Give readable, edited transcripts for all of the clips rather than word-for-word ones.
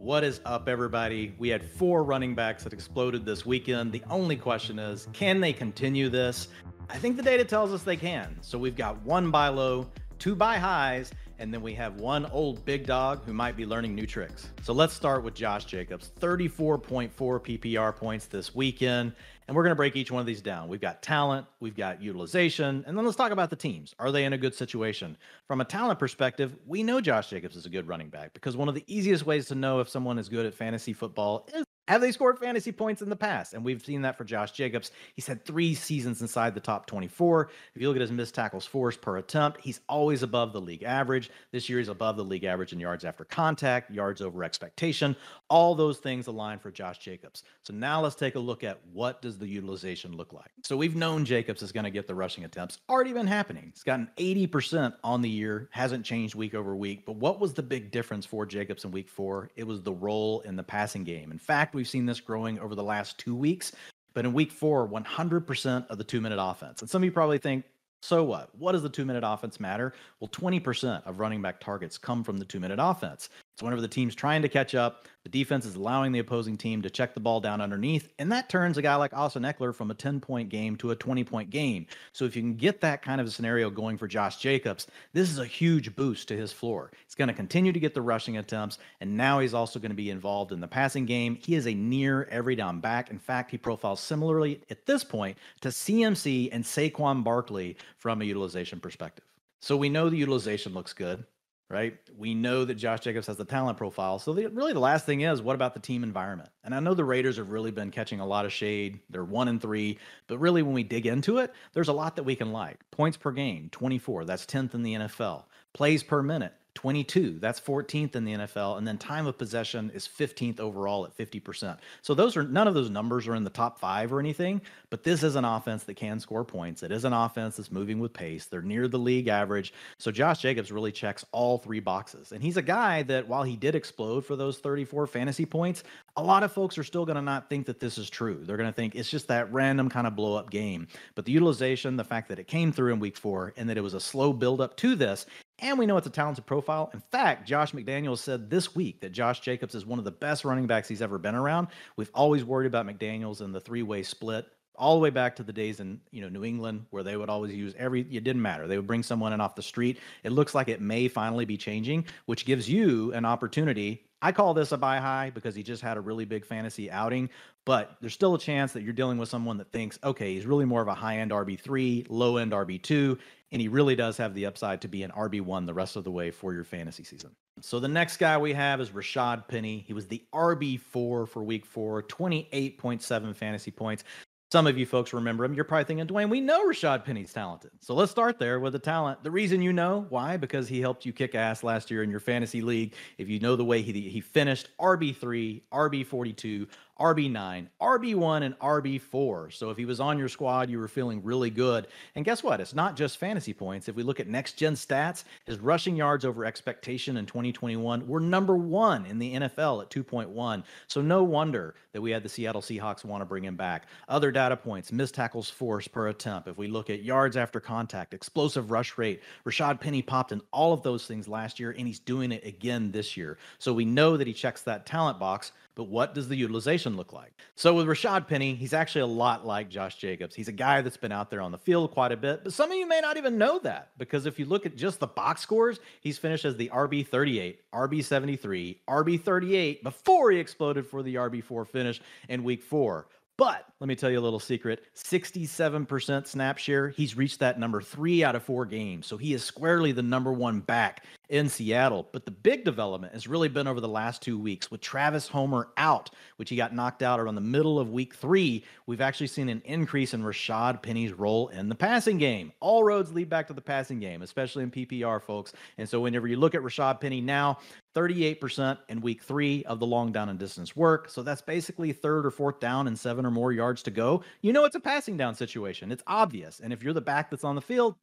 What is up, everybody? We had 4 running backs that exploded this weekend. The only question is, can they continue this? I think the data tells us they can. So we've got 1 buy low, 2 buy highs, and then we have 1 old big dog who might be learning new tricks. So let's start with Josh Jacobs, 34.4 PPR points this weekend. And we're going to break each one of these down. We've got talent, we've got utilization, and then let's talk about the teams. Are they in a good situation? From a talent perspective, we know Josh Jacobs is a good running back because one of the easiest ways to know if someone is good at fantasy football is, have they scored fantasy points in the past? And we've seen that for Josh Jacobs. He's had 3 seasons inside the top 24. If you look at his missed tackles forced per attempt, he's always above the league average. This year, he's above the league average in yards after contact, yards over expectation. All those things align for Josh Jacobs. So now let's take a look at what does the utilization look like. So we've known Jacobs is going to get the rushing attempts. Already been happening. He's gotten 80% on the year. Hasn't changed week over week. But what was the big difference for Jacobs in week 4? It was the role in the passing game. In fact, we've seen this growing over the last 2 weeks. But in week 4, 100% of the 2-minute offense. And some of you probably think, so what? What does the 2-minute offense matter? Well, 20% of running back targets come from the 2-minute offense. So whenever the team's trying to catch up, the defense is allowing the opposing team to check the ball down underneath, and that turns a guy like Austin Eckler from a 10-point game to a 20-point game. So if you can get that kind of a scenario going for Josh Jacobs, this is a huge boost to his floor. He's going to continue to get the rushing attempts, and now he's also going to be involved in the passing game. He is a near every down back. In fact, he profiles similarly at this point to CMC and Saquon Barkley from a utilization perspective. So we know the utilization looks good, right? We know that Josh Jacobs has the talent profile. So really the last thing is, what about the team environment? And I know the Raiders have really been catching a lot of shade. They're 1-3, but really when we dig into it, there's a lot that we can like. Points per game, 24. That's 10th in the NFL. Plays per minute, 22. That's 14th in the NFL. And then time of possession is 15th overall at 50%. So none of those numbers are in the top 5 or anything, but this is an offense that can score points. It is an offense that's moving with pace. They're near the league average. So Josh Jacobs really checks all 3 boxes. And he's a guy that, while he did explode for those 34 fantasy points, a lot of folks are still going to not think that this is true. They're going to think it's just that random kind of blow up game. But the utilization, the fact that it came through in week 4 and that it was a slow build up to this, and we know it's a talented profile. In fact, Josh McDaniels said this week that Josh Jacobs is one of the best running backs he's ever been around. We've always worried about McDaniels and the 3-way split, all the way back to the days in New England, where they would always use it didn't matter. They would bring someone in off the street. It looks like it may finally be changing, which gives you an opportunity. I call this a buy high because he just had a really big fantasy outing, but there's still a chance that you're dealing with someone that thinks, okay, he's really more of a high-end RB3, low-end RB2, and he really does have the upside to be an RB1 the rest of the way for your fantasy season. So the next guy we have is Rashad Penny. He was the RB4 for week 4, 28.7 fantasy points. Some of you folks remember him. You're probably thinking, Dwayne, we know Rashad Penny's talented. So let's start there with the talent. The reason you know, why? Because he helped you kick ass last year in your fantasy league. If you know the way he finished, RB3, RB42, RB9, RB1, and RB4. So if he was on your squad, you were feeling really good. And guess what? It's not just fantasy points. If we look at next-gen stats, his rushing yards over expectation in 2021 were number 1 in the NFL at 2.1. So no wonder that we had the Seattle Seahawks want to bring him back. Other data points, missed tackles forced per attempt. If we look at yards after contact, explosive rush rate, Rashad Penny popped in all of those things last year, and he's doing it again this year. So we know that he checks that talent box. But what does the utilization look like? So with Rashad Penny, he's actually a lot like Josh Jacobs. He's a guy that's been out there on the field quite a bit, but some of you may not even know that, because if you look at just the box scores, he's finished as the RB38, RB73, RB38 before he exploded for the RB4 finish in week 4. But let me tell you a little secret, 67% snap share. He's reached that number 3 out of 4 games. So he is squarely the number 1 back in Seattle. But the big development has really been over the last 2 weeks with Travis Homer out, which he got knocked out around the middle of week 3. We've actually seen an increase in Rashad Penny's role in the passing game. All roads lead back to the passing game, especially in PPR, folks. And so whenever you look at Rashad Penny now, 38% in week 3 of the long down and distance work. So that's basically 3rd or 4th down and 7 or more yards to go. You know it's a passing down situation. It's obvious. And if you're the back that's on the field,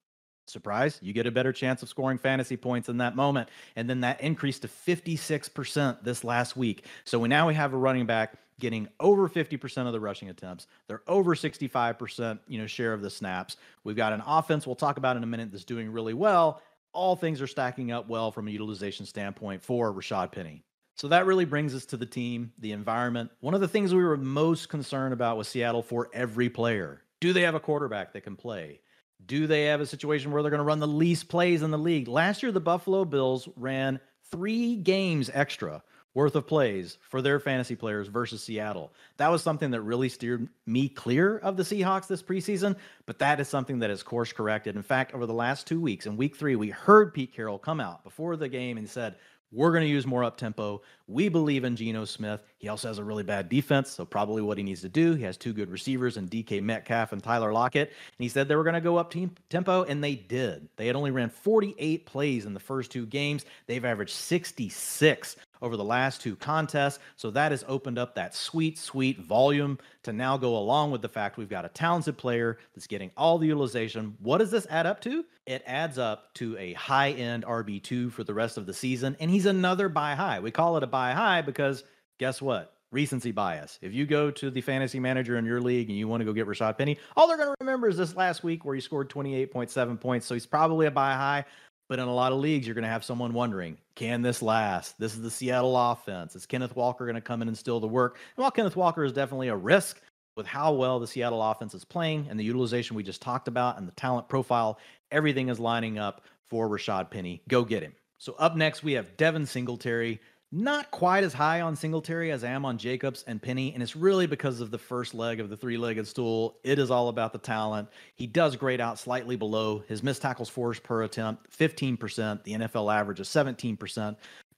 surprise, you get a better chance of scoring fantasy points in that moment. And then that increased to 56% this last week. So now we have a running back getting over 50% of the rushing attempts. They're over 65%, share of the snaps. We've got an offense we'll talk about in a minute that's doing really well. All things are stacking up well from a utilization standpoint for Rashad Penny. So that really brings us to the team, the environment. One of the things we were most concerned about with Seattle for every player. Do they have a quarterback that can play? Do they have a situation where they're going to run the least plays in the league? Last year, the Buffalo Bills ran 3 games extra worth of plays for their fantasy players versus Seattle. That was something that really steered me clear of the Seahawks this preseason, but that is something that is course corrected. In fact, over the last 2 weeks, in week 3, we heard Pete Carroll come out before the game and said, we're going to use more up tempo. We believe in Geno Smith. He also has a really bad defense, so probably what he needs to do. He has 2 good receivers in DK Metcalf and Tyler Lockett. And he said they were going to go up tempo, and they did. They had only ran 48 plays in the first 2 games. They've averaged 66 over the last 2 contests. So that has opened up that sweet, sweet volume to now go along with the fact we've got a talented player that's getting all the utilization. What does this add up to? It adds up to a high-end RB2 for the rest of the season, and he's another buy high. We call it a buy high because guess what? Recency bias. If you go to the fantasy manager in your league and you want to go get Rashad Penny, all they're going to remember is this last week where he scored 28.7 points. So he's probably a buy high. But in a lot of leagues, you're going to have someone wondering, can this last? This is the Seattle offense. Is Kenneth Walker going to come in and steal the work? And while Kenneth Walker is definitely a risk with how well the Seattle offense is playing and the utilization we just talked about and the talent profile, everything is lining up for Rashad Penny. Go get him. So up next, we have Devin Singletary. Not quite as high on Singletary as I am on Jacobs and Penny, and it's really because of the first leg of the 3-legged stool. It is all about the talent. He does grade out slightly below. His missed tackles forced per attempt, 15%. The NFL average is 17%.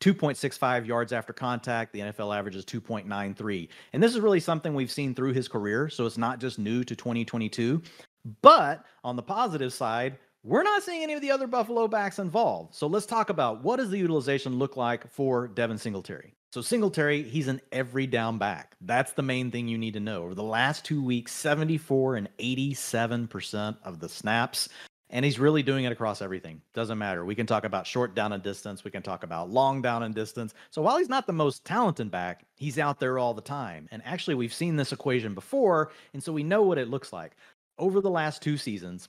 2.65 yards after contact. The NFL average is 2.93. And this is really something we've seen through his career, so it's not just new to 2022. But on the positive side, we're not seeing any of the other Buffalo backs involved. So let's talk about what does the utilization look like for Devin Singletary. So Singletary, he's an every down back. That's the main thing you need to know. Over the last 2 weeks, 74 and 87% of the snaps. And he's really doing it across everything. Doesn't matter. We can talk about short down and distance. We can talk about long down and distance. So while he's not the most talented back, he's out there all the time. And actually, we've seen this equation before, and so we know what it looks like. Over the last 2 seasons,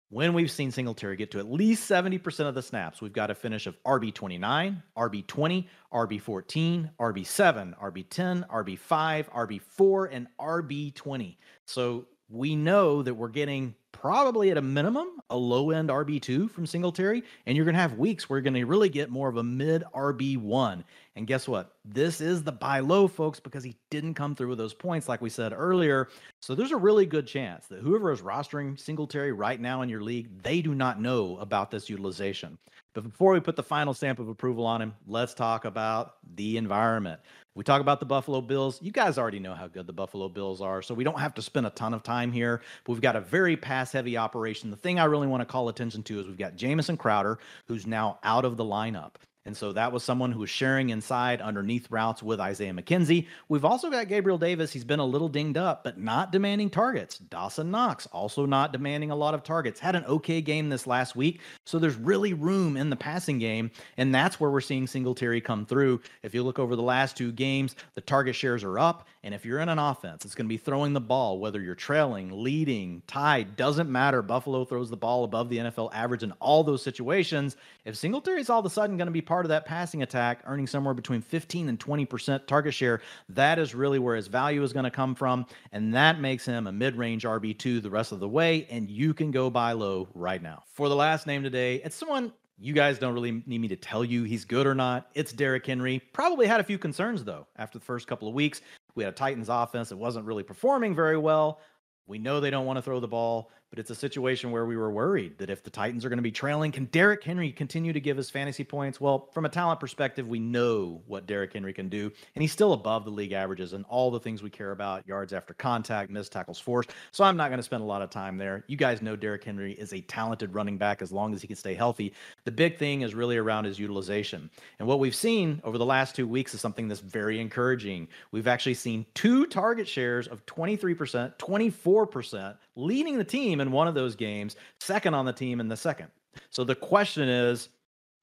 when we've seen Singletary get to at least 70% of the snaps, we've got a finish of RB29, RB20, RB14, RB7, RB10, RB5, RB4, and RB20. So we know that we're getting probably at a minimum a low-end RB2 from Singletary, and you're going to have weeks where you're going to really get more of a mid RB1. And guess what? This is the buy low, folks, because he didn't come through with those points like we said earlier. So there's a really good chance that whoever is rostering Singletary right now in your league, they do not know about this utilization. But before we put the final stamp of approval on him, let's talk about the environment. We talk about the Buffalo Bills. You guys already know how good the Buffalo Bills are, so we don't have to spend a ton of time here. But we've got a very pass-heavy operation. The thing I really want to call attention to is we've got Jamison Crowder, who's now out of the lineup. And so that was someone who was sharing inside underneath routes with Isaiah McKenzie. We've also got Gabriel Davis. He's been a little dinged up, but not demanding targets. Dawson Knox also not demanding a lot of targets. Had an okay game this last week. So there's really room in the passing game. And that's where we're seeing Singletary come through. If you look over the last 2 games, the target shares are up. And if you're in an offense, it's going to be throwing the ball, whether you're trailing, leading, tied, doesn't matter. Buffalo throws the ball above the NFL average in all those situations. If Singletary's all of a sudden going to be part of that passing attack, earning somewhere between 15 and 20% target share, that is really where his value is going to come from. And that makes him a mid-range RB2 the rest of the way. And you can go buy low right now. For the last name today, it's someone you guys don't really need me to tell you he's good or not. It's Derrick Henry. Probably had a few concerns, though, after the first couple of weeks. We had a Titans offense that wasn't really performing very well. We know they don't want to throw the ball, but it's a situation where we were worried that if the Titans are going to be trailing, can Derrick Henry continue to give us fantasy points? Well, from a talent perspective, we know what Derrick Henry can do, and he's still above the league averages and all the things we care about, yards after contact, missed tackles forced. So I'm not going to spend a lot of time there. You guys know Derrick Henry is a talented running back as long as he can stay healthy. The big thing is really around his utilization. And what we've seen over the last 2 weeks is something that's very encouraging. We've actually seen 2 target shares of 23%, 24%, leading the team in one of those games, second on the team in the second. So the question is,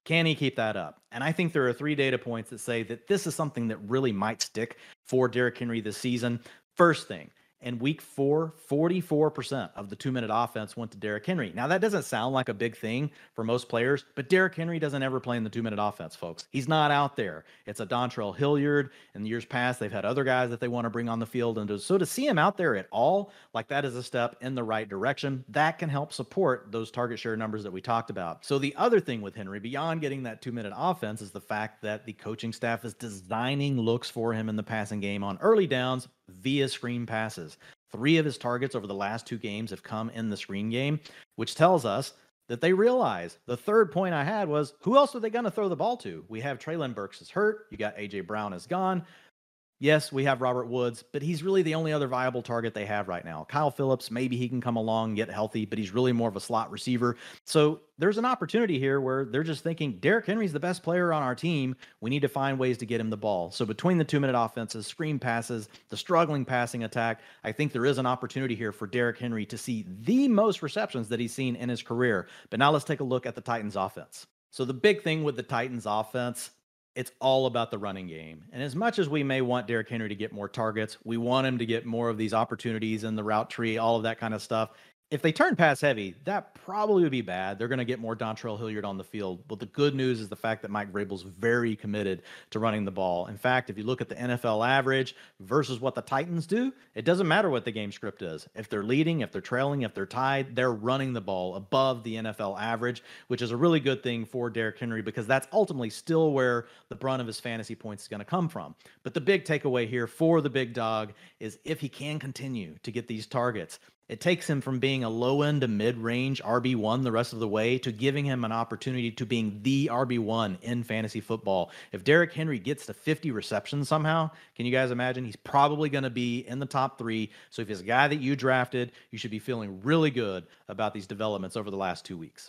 can he keep that up? And I think there are 3 data points that say that this is something that really might stick for Derrick Henry this season. First thing, In week 4, 44% of the 2-minute offense went to Derrick Henry. Now, that doesn't sound like a big thing for most players, but Derrick Henry doesn't ever play in the 2-minute offense, folks. He's not out there. It's a Dontrell Hilliard. In the years past, they've had other guys that they want to bring on the field. And so to see him out there at all, like that is a step in the right direction. That can help support those target share numbers that we talked about. So the other thing with Henry, beyond getting that 2-minute offense, is the fact that the coaching staff is designing looks for him in the passing game on early downs via screen passes. 3 of his targets over the last 2 games have come in the screen game, which tells us that they realize. The third point I had was, who else are they going to throw the ball to? We have Treylon Burks is hurt. You got A.J. Brown is gone. Yes, we have Robert Woods, but he's really the only other viable target they have right now. Kyle Phillips, maybe he can come along and get healthy, but he's really more of a slot receiver. So there's an opportunity here where they're just thinking, Derrick Henry's the best player on our team. We need to find ways to get him the ball. So between the 2-minute offenses, screen passes, the struggling passing attack, I think there is an opportunity here for Derrick Henry to see the most receptions that he's seen in his career. But now let's take a look at the Titans offense. So the big thing with the Titans offense, it's all about the running game. And as much as we may want Derrick Henry to get more targets, we want him to get more of these opportunities in the route tree, all of that kind of stuff. If they turn pass heavy, that probably would be bad. They're going to get more Dontrell Hilliard on the field. But the good news is the fact that Mike Vrabel's very committed to running the ball. In fact, if you look at the NFL average versus what the Titans do, it doesn't matter what the game script is. If they're leading, if they're trailing, if they're tied, they're running the ball above the NFL average, which is a really good thing for Derrick Henry because that's ultimately still where the brunt of his fantasy points is going to come from. But the big takeaway here for the big dog is if he can continue to get these targets, it takes him from being a low-end to mid-range RB1 the rest of the way to giving him an opportunity to being the RB1 in fantasy football. If Derrick Henry gets to 50 receptions somehow, can you guys imagine? He's probably going to be in the top 3. So if he's a guy that you drafted, you should be feeling really good about these developments over the last 2 weeks.